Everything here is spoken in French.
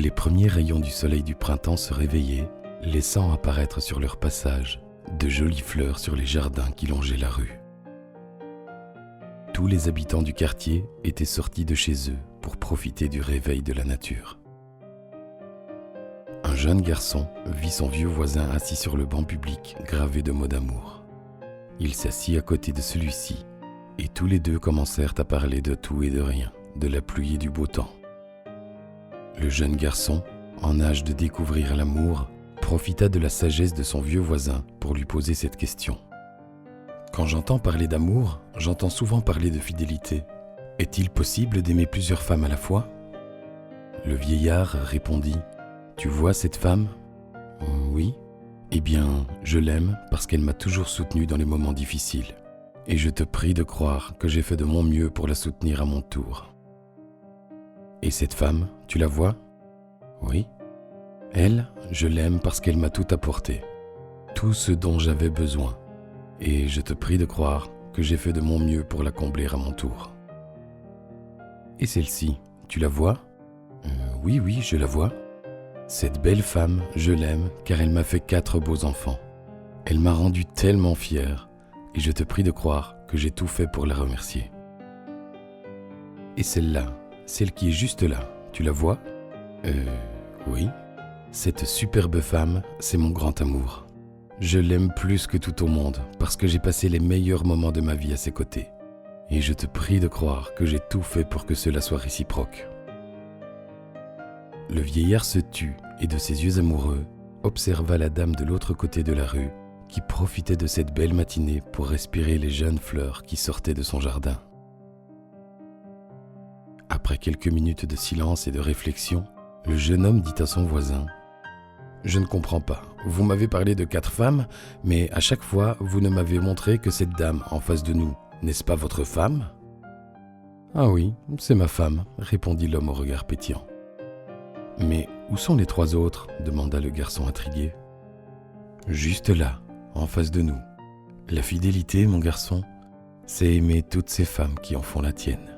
Les premiers rayons du soleil du printemps se réveillaient, laissant apparaître sur leur passage de jolies fleurs sur les jardins qui longeaient la rue. Tous les habitants du quartier étaient sortis de chez eux pour profiter du réveil de la nature. Un jeune garçon vit son vieux voisin assis sur le banc public gravé de mots d'amour. Il s'assit à côté de celui-ci et tous les deux commencèrent à parler de tout et de rien, de la pluie et du beau temps. Le jeune garçon, en âge de découvrir l'amour, profita de la sagesse de son vieux voisin pour lui poser cette question. Quand j'entends parler d'amour, j'entends souvent parler de fidélité. Est-il possible d'aimer plusieurs femmes à la fois ? Le vieillard répondit : « Tu vois cette femme ? Oui. Eh bien, je l'aime parce qu'elle m'a toujours soutenu dans les moments difficiles. Et je te prie de croire que j'ai fait de mon mieux pour la soutenir à mon tour. Et cette femme, tu la vois ? Oui. Elle, je l'aime parce qu'elle m'a tout apporté, tout ce dont j'avais besoin. Et je te prie de croire que j'ai fait de mon mieux pour la combler à mon tour. Et celle-ci, tu la vois ? Oui, je la vois. Cette belle femme, je l'aime car elle m'a fait 4 beaux enfants. Elle m'a rendu tellement fier et je te prie de croire que j'ai tout fait pour la remercier. Et celle-là, celle qui est juste là, tu la vois ? Oui. Cette superbe femme, c'est mon grand amour. Je l'aime plus que tout au monde parce que j'ai passé les meilleurs moments de ma vie à ses côtés. Et je te prie de croire que j'ai tout fait pour que cela soit réciproque. Le vieillard se tut et de ses yeux amoureux, observa la dame de l'autre côté de la rue qui profitait de cette belle matinée pour respirer les jeunes fleurs qui sortaient de son jardin. Après quelques minutes de silence et de réflexion, le jeune homme dit à son voisin : « Je ne comprends pas. Vous m'avez parlé de 4 femmes, mais à chaque fois, vous ne m'avez montré que cette dame en face de nous. N'est-ce pas votre femme ? » « Ah oui, c'est ma femme, » répondit l'homme au regard pétillant. « Mais où sont les 3 autres ? » demanda le garçon intrigué. « Juste là, en face de nous. La fidélité, mon garçon, c'est aimer toutes ces femmes qui en font la tienne. »